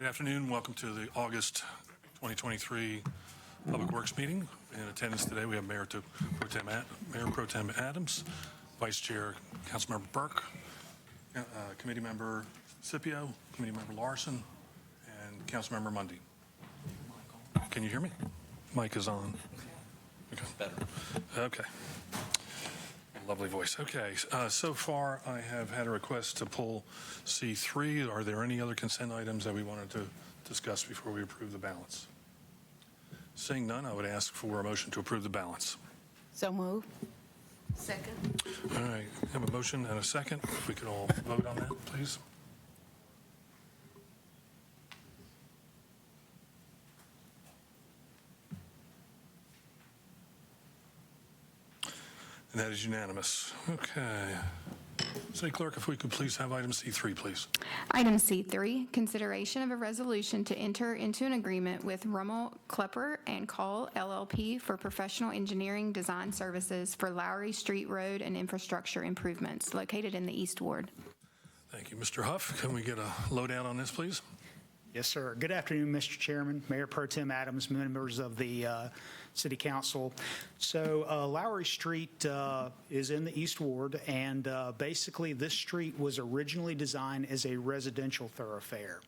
Good afternoon. Welcome to the August 2023 Public Works meeting. In attendance today, we have Mayor Pro Tem Adams, Vice Chair Councilmember Burke, Committee Member Scipio, Committee Member Larson, and Councilmember Mundy. Can you hear me? Mic is on. Okay. Better. Okay. Lovely voice. Okay. So far, I have had a request to pull C3. Are there any other consent items that we wanted to discuss before we approve the balance? Seeing none, I would ask for a motion to approve the balance. So moved. Second. All right. I have a motion and a second. If we could all vote on that, please. And that is unanimous. Okay. City Clerk, if we could please have item C3, please. Item C3, consideration of a resolution to enter into an agreement with Rummel, Klepper, and Call LLP for professional engineering design services for Lowry Street Road and infrastructure improvements located in the East Ward. Thank you. Mr. Huff, can we get a lowdown on this, please? Yes, sir. Good afternoon, Mr. Chairman, Mayor Pro Tem Adams, members of the City Council. So Lowry Street is in the East Ward, and basically this street was originally designed as a residential thoroughfare.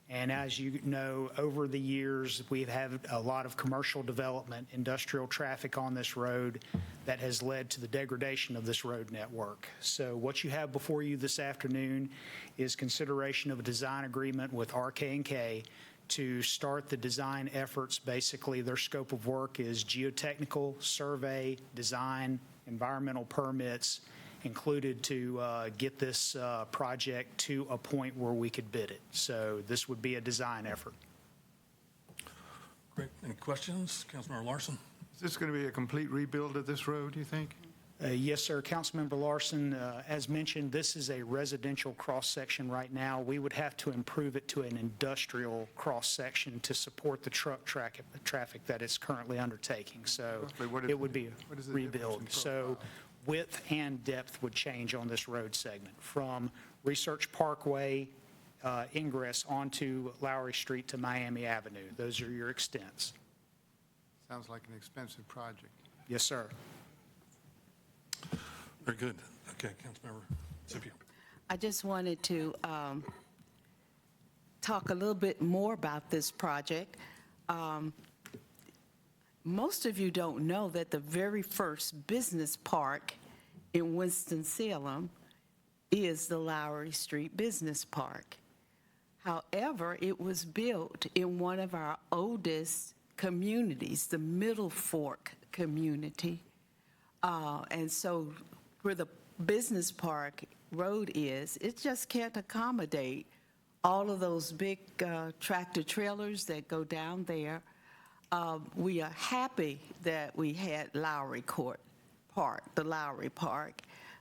And as you know, over the years, we've had a lot of commercial development, industrial traffic on this road that has led to the degradation of this road network. So what you have before you this afternoon is consideration of a design agreement with RK&K to start the design efforts. Basically, their scope of work is geotechnical, survey, design, environmental permits, included to get this project to a point where we could bid it. So this would be a design effort. Great. Any questions? Councilmember Larson? Is this going to be a complete rebuild of this road, do you think? Yes, sir. Councilmember Larson, as mentioned, this is a residential cross-section right now. We would have to improve it to an industrial cross-section to support the truck traffic that it's currently undertaking. So it would be a rebuild. So width and depth would change on this road segment from Research Parkway ingress onto Lowry Street to Miami Avenue. Those are your extents. Sounds like an expensive project. Yes, sir. Very good. Okay, Councilmember Scipio. I just wanted to talk a little bit more about this project. Most of you don't know that the very first business park in Winston-Salem is the Lowry Street Business Park. However, it was built in one of our oldest communities, the Middle Fork community. And so where the business park road is, it just can't accommodate all of those big tractor trailers that go down there. We are happy that we had Lowry Court Park, the Lowry Park.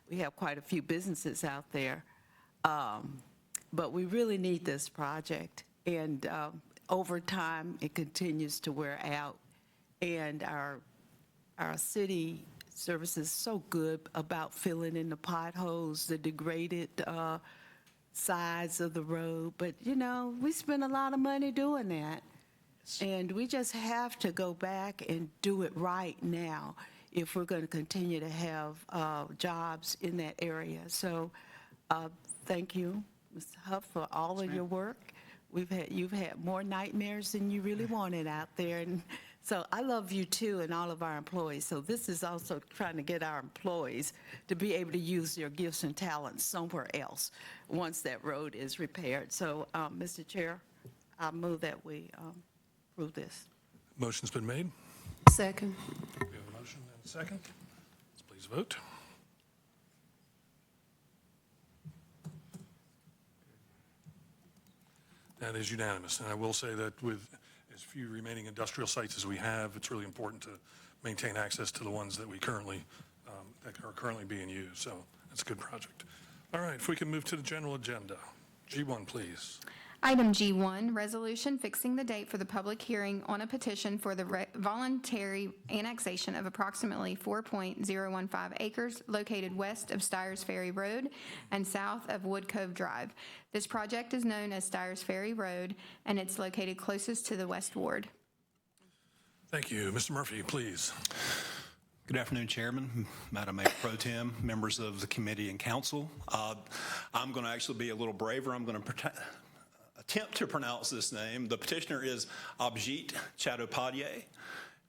We have quite a few businesses out there. But we really need this project. And over time, it continues to wear out. And our city services so good about filling in the potholes, the degraded sides of the road. But, you know, we spend a lot of money doing that. And we just have to go back and do it right now if we're going to continue to have jobs in that area. So thank you, Mr. Huff, for all of your work. You've had more nightmares than you really wanted out there. And so I love you too and all of our employees. So this is also trying to get our employees to be able to use their gifts and talents somewhere else once that road is repaired. So, Mr. Chair, I move that we approve this. Motion's been made. Second. We have a motion and a second. Let's please vote. That is unanimous. And I will say that with as few remaining industrial sites as we have, it's really important to maintain access to the ones that we currently, that are currently being used. So it's a good project. All right, if we can move to the general agenda. G1, please. Item G1, resolution fixing the date for the public hearing on a petition for the voluntary annexation of approximately 4.015 acres located west of Stiers Ferry Road and south of Wood Cove Drive. This project is known as Stiers Ferry Road, and it's located closest to the West Ward. Thank you. Mr. Murphy, please. Good afternoon, Chairman, Madam Mayor Pro Tem, members of the committee and council. I'm going to actually be a little braver. I'm going to attempt to pronounce this name. The petitioner is Abhijit Chattopadhyay,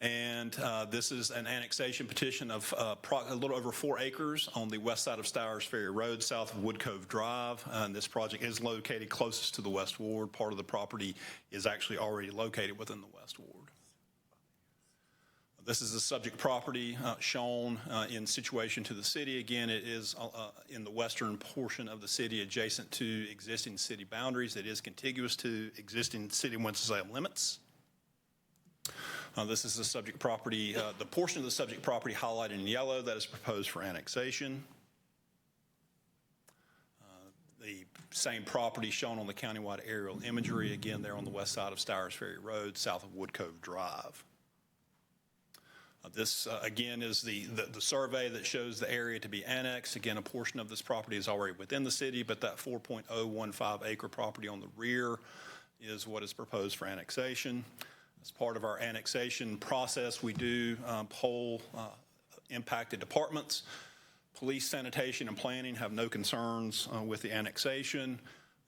and this is an annexation petition of a little over 4 acres on the west side of Stiers Ferry Road, south of Wood Cove Drive. And this project is located closest to the West Ward. Part of the property is actually already located within the West Ward. This is the subject property shown in situation to the city. Again, it is in the western portion of the city adjacent to existing city boundaries. It is contiguous to existing city of Winston-Salem limits. This is the subject property, the portion of the subject property highlighted in yellow that is proposed for annexation. The same property shown on the countywide aerial imagery, again, there on the west side of Stiers Ferry Road, south of Wood Cove Drive. This, again, is the survey that shows the area to be annexed. Again, a portion of this property is already within the city, but that 4.015 acre property on the rear is what is proposed for annexation. As part of our annexation process, we do poll impacted departments. Police, sanitation, and planning have no concerns with the annexation.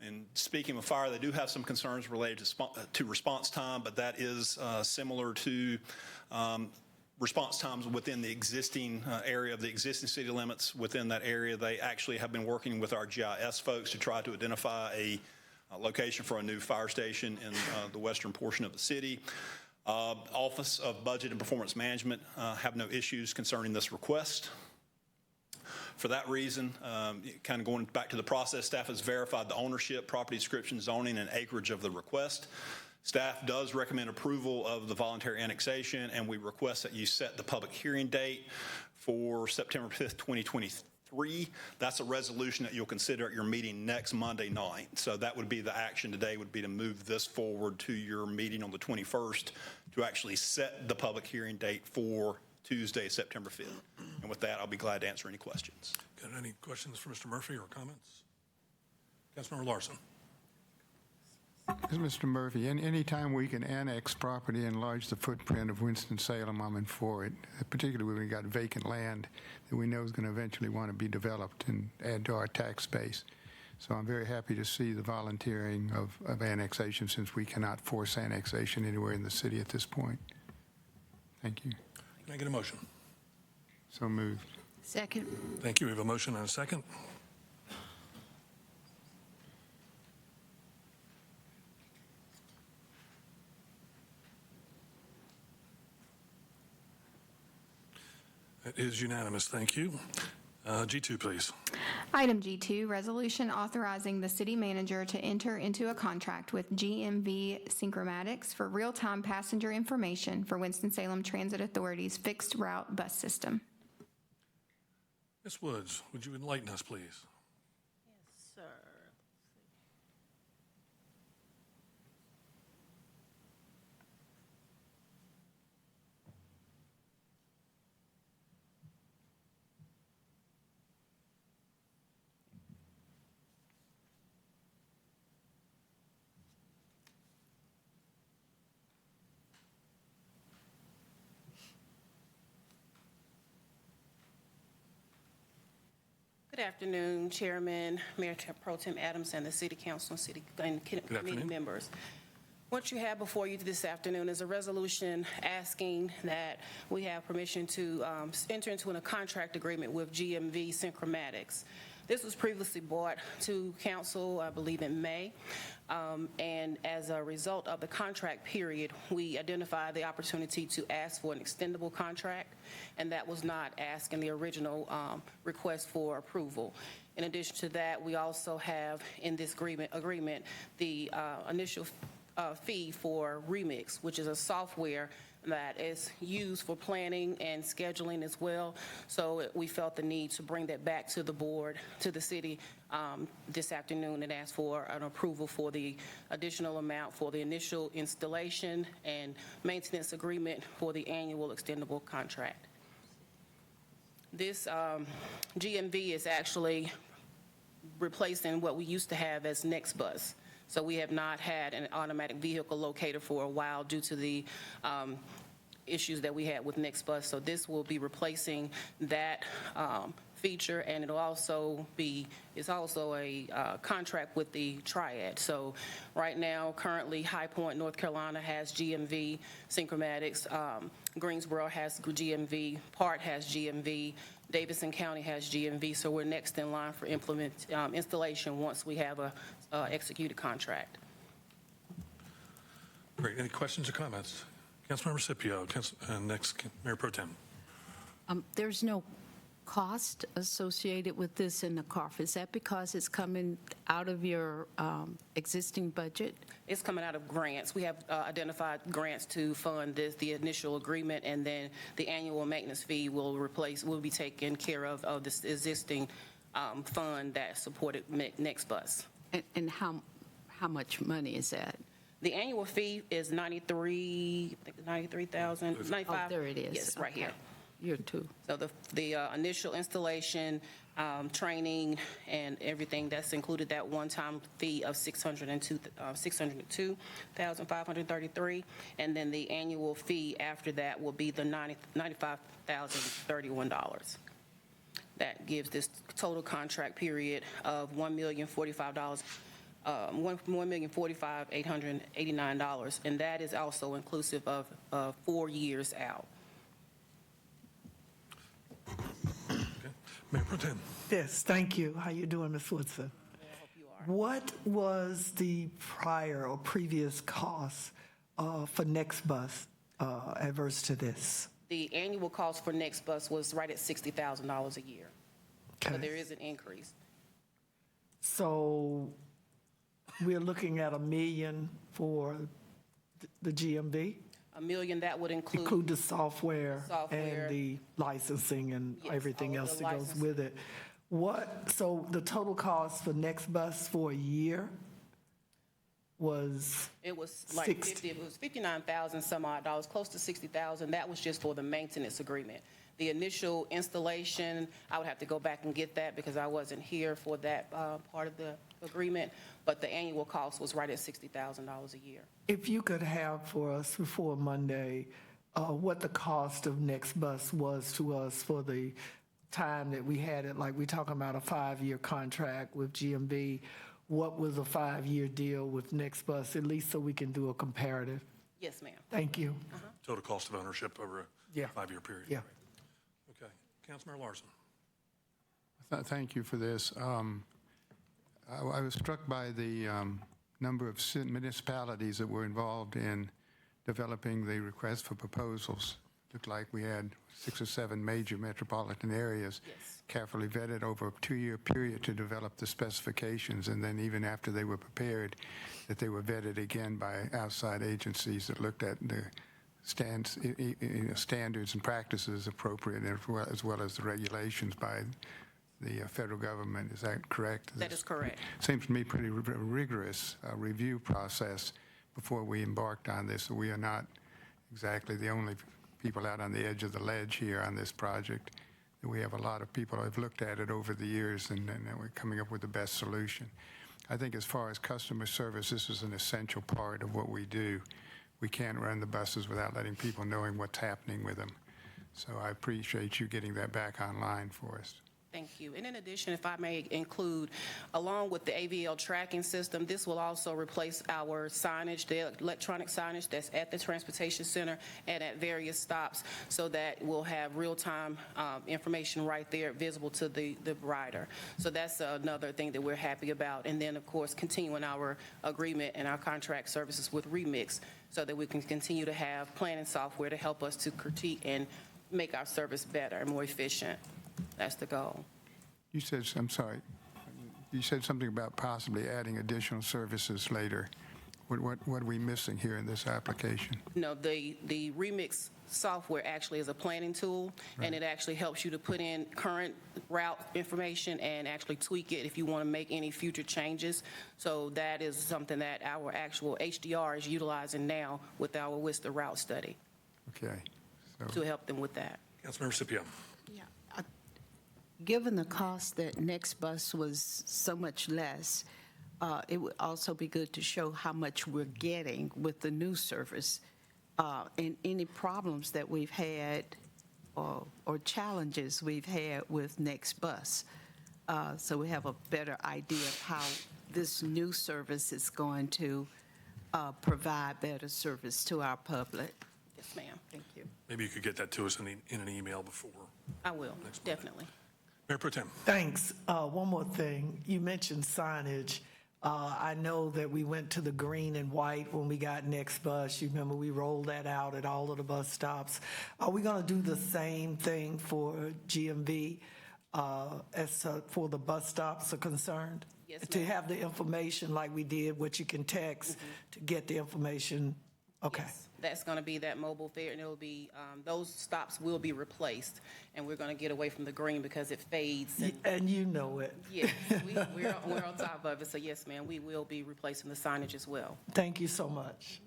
And speaking of fire, they do have some concerns related to response time, but that is similar to response times within the existing area of the existing city limits. Within that area, they actually have been working with our GIS folks to try to identify a location for a new fire station in the western portion of the city. Office of Budget and Performance Management have no issues concerning this request. For that reason, kind of going back to the process, staff has verified the ownership, property description, zoning, and acreage of the request. Staff does recommend approval of the voluntary annexation, and we request that you set the public hearing date for September 5th, 2023. That's a resolution that you'll consider at your meeting next Monday night. So that would be the action today, would be to move this forward to your meeting on the 21st to actually set the public hearing date for Tuesday, September 5th. And with that, I'll be glad to answer any questions. Got any questions for Mr. Murphy or comments? Councilmember Larson. Mr. Murphy, any time we can annex property and enlarge the footprint of Winston-Salem, I'm in for it, particularly when we got vacant land that we know is going to eventually want to be developed and add to our tax base. So I'm very happy to see the volunteering of annexation, since we cannot force annexation anywhere in the city at this point. Thank you. Can I get a motion? So moved. Second. Thank you. We have a motion and a second. It is unanimous. Thank you. G2, please. Item G2, resolution authorizing the city manager to enter into a contract with GMV Synchromatics for real-time passenger information for Winston-Salem Transit Authority's fixed route bus system. Ms. Woods, would you enlighten us, please? Yes, sir. Good afternoon, Chairman, Mayor Pro Tem Adams, and the City Council and City and Committee members. What you have before you this afternoon is a resolution asking that we have permission to enter into a contract agreement with GMV Synchromatics. This was previously brought to council, I believe, in May. And as a result of the contract period, we identified the opportunity to ask for an extendable contract, and that was not asked in the original request for approval. In addition to that, we also have in this agreement the initial fee for Remix, which is a software that is used for planning and scheduling as well. So we felt the need to bring that back to the board, to the city this afternoon, and ask for an approval for the additional amount for the initial installation and maintenance agreement for the annual extendable contract. This GMV is actually replacing what we used to have as NextBus. So we have not had an automatic vehicle locator for a while due to the issues that we had with NextBus. So this will be replacing that feature, and it'll also be, it's also a contract with the Triad. So right now, currently, High Point, North Carolina has GMV, Synchromatics, Greensboro has GMV, Part has GMV, Davidson County has GMV, so we're next in line for installation once we have a executed contract. Great. Any questions or comments? Councilmember Scipio, and next, Mayor Pro Tem. There's no cost associated with this in the CARF. Is that because it's coming out of your existing budget? It's coming out of grants. We have identified grants to fund the initial agreement, and then the annual maintenance fee will be taken care of this existing fund that supported NextBus. And how much money is that? The annual fee is $93,000, $95,000. Oh, there it is. Yes, right here. Year two. So the initial installation, training, and everything that's included, that one-time fee of $602,533, and then the annual fee after that will be the $95,031. That gives this total contract period of $1,045,000. $1,045,889, and that is also inclusive of 4 years out. Okay. Mayor Pro Tem. Yes, thank you. How you doing, Ms. Woodson? I hope you are. What was the prior or previous cost for NextBus adverse to this? The annual cost for NextBus was right at $60,000 a year. So Okay. there is an increase. So we're looking at $1 million for the GMV? $1 million, that would Include the software Software. and the licensing and Yes, everything all of else the that goes licensing. with it. So the total cost for NextBus for a year was, It was like 60. it was $59,000 some odd dollars, close to $60,000. That was just for the maintenance agreement. The initial installation, I would have to go back and get that because I wasn't here for that part of the agreement, but the annual cost was right at $60,000 a year. if you could have for us before Monday, what the cost of NextBus was to us for the time that we had it, like we're talking about a 5-year contract with GMB, what was a 5-year deal with NextBus, at least so we can do a comparative? Yes, ma'am. Thank you. Total cost of ownership over a Yeah. 5-year period. Yeah. Okay. Councilmember Larson. Thank you for this. I was struck by the number of municipalities that were involved in developing the request for proposals. Looked like we had 6 or 7 major metropolitan areas Yes. carefully vetted over a 2-year period to develop the specifications, and then even after they were prepared, that they were vetted again by outside agencies that looked at the standards and practices appropriate, as well as the regulations by the federal government. Is that correct? That is correct. Seems to me pretty rigorous review process before we embarked on this. So we are not exactly the only people out on the edge of the ledge here on this project. We have a lot of people who have looked at it over the years, and we're coming up with the best solution. I think as far as customer service, this is an essential part of what we do. We can't run the buses without letting people knowing what's happening with them. So I appreciate you getting that back online for us. Thank you. And in addition, if I may include, along with the AVL tracking system, this will also replace our signage, the electronic signage that's at the transportation center and at various stops, so that we'll have real-time information right there visible to the rider. So that's another thing that we're happy about. And then, of course, continuing our agreement and our contract services with Remix so that we can continue to have planning software to help us to critique and make our service better and more efficient. That's the goal. You said, I'm sorry, you said something about possibly adding additional services later. What are we missing here in this application? No, the Remix software actually is a planning tool, and it actually helps you to put in current route information and actually tweak it if you want to make any future changes. So that is something that our actual HDR is utilizing now with our Worcester route study Okay. to help them with that. Councilmember Scipio. Yeah, given the cost that NextBus was so much less, it would also be good to show how much we're getting with the new service, and any problems that we've had or challenges we've had with NextBus. So we have a better idea of how this new service is going to provide better service to our public. Yes, ma'am. Thank you. Maybe you could get that to us in an email before. I will, definitely. Mayor Pro Tem. Thanks. One more thing. You mentioned signage. I know that we went to the green and white when we got Next Bus. You remember we rolled that out at all of the bus stops. Are we going to do the same thing for GMV for the bus stops are concerned? Yes, To ma'am. have the information like we did, what you can text to get the information? Okay. Yes, that's going to be that mobile fare, and it'll be, those stops will be replaced, and we're going to get away from the green because it fades. And you know it. Yes, we're on top of it, so yes, ma'am, we will be replacing the signage as well. Thank you so much.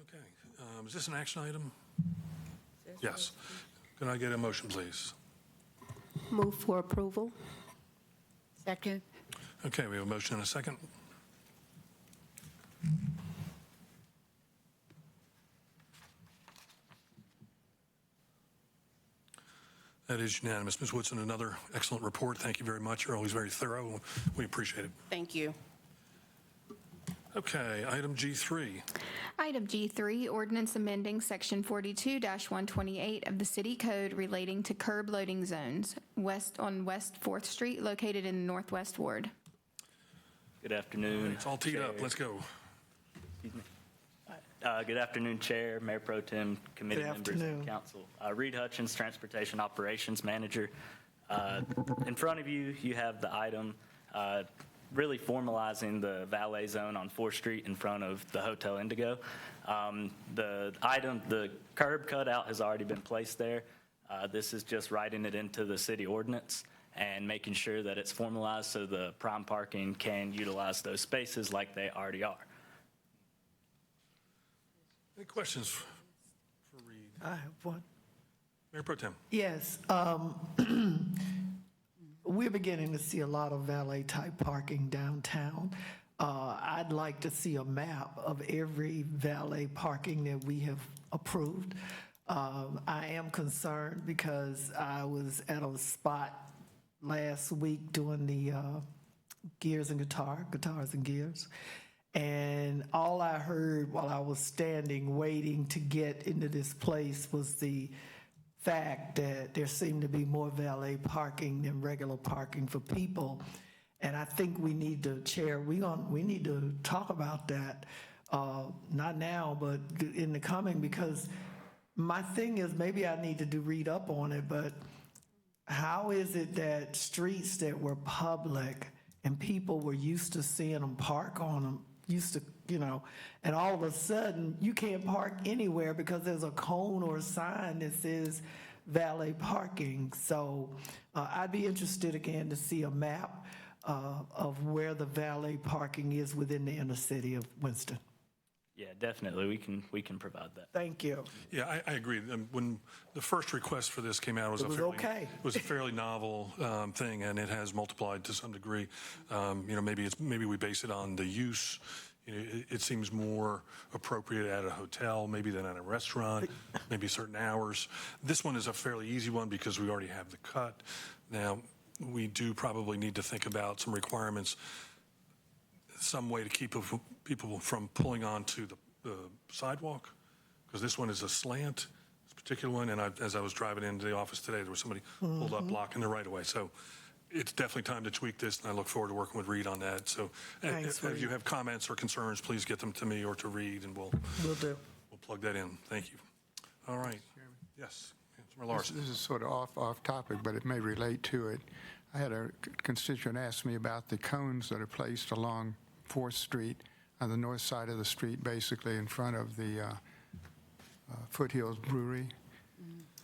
Okay. Is this an action item? Yes. Can I get a motion, please? Move for approval. Second? Okay, we have a motion and a second. That is unanimous. Ms. Woodson, another excellent report. Thank you very much. You're always very thorough. We appreciate it. Thank you. Okay, item G3. Item G3, ordinance amending Section 42-128 of the City Code relating to curb loading zones on West 4th Street located in the Northwest Ward. Good afternoon. It's all teed up. Chair. Let's go. Good afternoon, Chair, Mayor Pro Tem, committee Good members, and afternoon. council. Reed Hutchins, Transportation Operations Manager. In front of you, you have the item really formalizing the valet zone on 4th Street in front of the Hotel Indigo. The curb cutout has already been placed there. This is just writing it into the city ordinance and making sure that it's formalized so the prime parking can utilize those spaces like they already are. Any questions for Reed? I have one. Mayor Pro Tem. Yes, we're beginning to see a lot of valet-type parking downtown. I'd like to see a map of every valet parking that we have approved. I am concerned because I was at a spot last week doing the guitars and gears. And all I heard while I was standing waiting to get into this place was the fact that there seemed to be more valet parking than regular parking for people. And I think we need to, Chair, we need to talk about that, not now, but in the coming, because my thing is, maybe I need to read up on it, but how is it that streets that were public and people were used to seeing them park on them, and all of a sudden you can't park anywhere because there's a cone or a sign that says valet parking. So I'd be interested again to see a map of where the valet parking is within the inner city of Winston. Yeah, definitely. We can provide that. Thank you. Yeah, I agree. When the first request for this came out, it was a fairly novel thing, and it has multiplied to some degree. Maybe we base it on the use. It seems more appropriate at a hotel, maybe than at a restaurant, maybe certain hours. This one is a fairly easy one because we already have the cut. Now, we do probably need to think about some requirements, some way to keep people from pulling onto the sidewalk, because this one is a slant, this particular one, and as I was driving into the office today, there was somebody pulled up blocking the right of way. So it's definitely time to tweak this, and I look forward to working with Reed on that. So Thanks, if you have comments or concerns, please get them to me or to Reed, and we'll plug that in. Thank you. All right. Yes, Councilor Larson. This is sort of off topic, but it may relate to it. I had a constituent ask me about the cones that are placed along 4th Street. on the north side of the street, basically in front of the Foothills Brewery.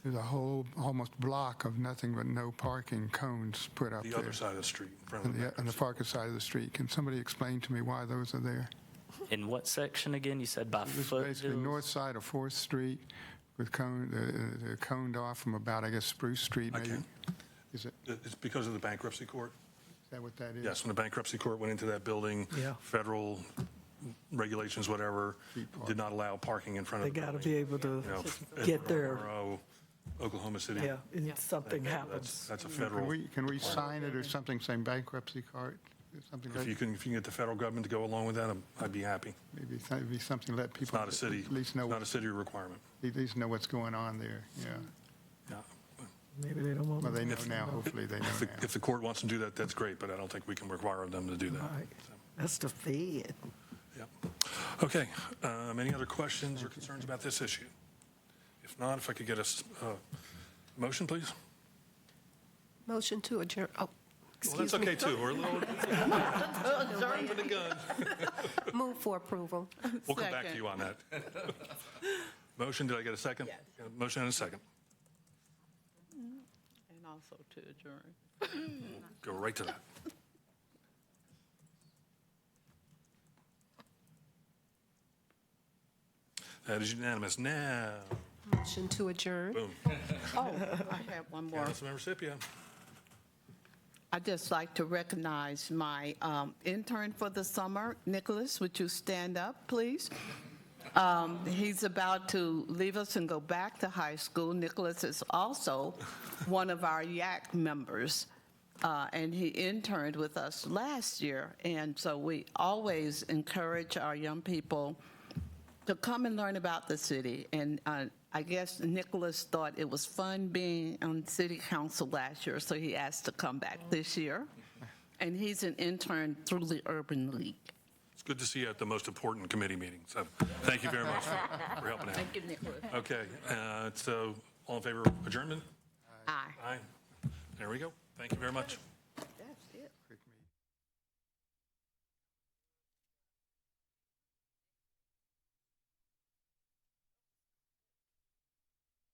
There's a whole almost block of nothing but no parking cones put up The there. other side of the street, in front of On the the far side of the street. Can somebody explain to me why those are there? In what section again? You said by It's basically Foothills? north side of 4th Street with they're coned off from about, I guess, Spruce Street maybe. Okay. Is It's because of the bankruptcy court. that what that is? Yes, when the bankruptcy court went into that building, Yeah. federal regulations, whatever, did not allow parking in front They of the got to building. be able to You know, get there, Monroe, Oklahoma City. yeah, if something happens. That's a federal. Can we sign it or something saying bankruptcy court? Something If you like, can get the federal government to go along with that, I'd be happy. maybe something let It's people not a city, at least know, not a city requirement. at least know what's going on there, yeah. Yeah. Maybe they don't want Well, to. they know now, hopefully they know now. If the court wants to do that, that's great, but I don't think we can require them to do that. Right. That's the Fed. Yep. Okay, any other questions or concerns about this issue? If not, if I could get a motion, please? Motion to adjourn. Oh, Well, that's excuse me. okay, too. We're a little jumping the gun. Move for approval. We'll come back to Second. you on that. Motion, did I get a second? Yes. Motion and a second. And also to adjourn. Go right to that. That is unanimous. Now, Motion to adjourn. boom. Oh, I have one more. Councilmember Scipio. I'd just like to recognize my intern for the summer. Nicholas, would you stand up, please? He's about to leave us and go back to high school. Nicholas is also one of our YAC members, and he interned with us last year. And so we always encourage our young people to come and learn about the city. And I guess Nicholas thought it was fun being on city council last year, so he asked to come back this year. And he's an intern through the Urban League. It's good to see you at the most important committee meeting. So thank you very much for helping out. Thank you, Nicholas. Okay, so all in favor of adjournment? Aye. Aye. There we go. Thank you very much.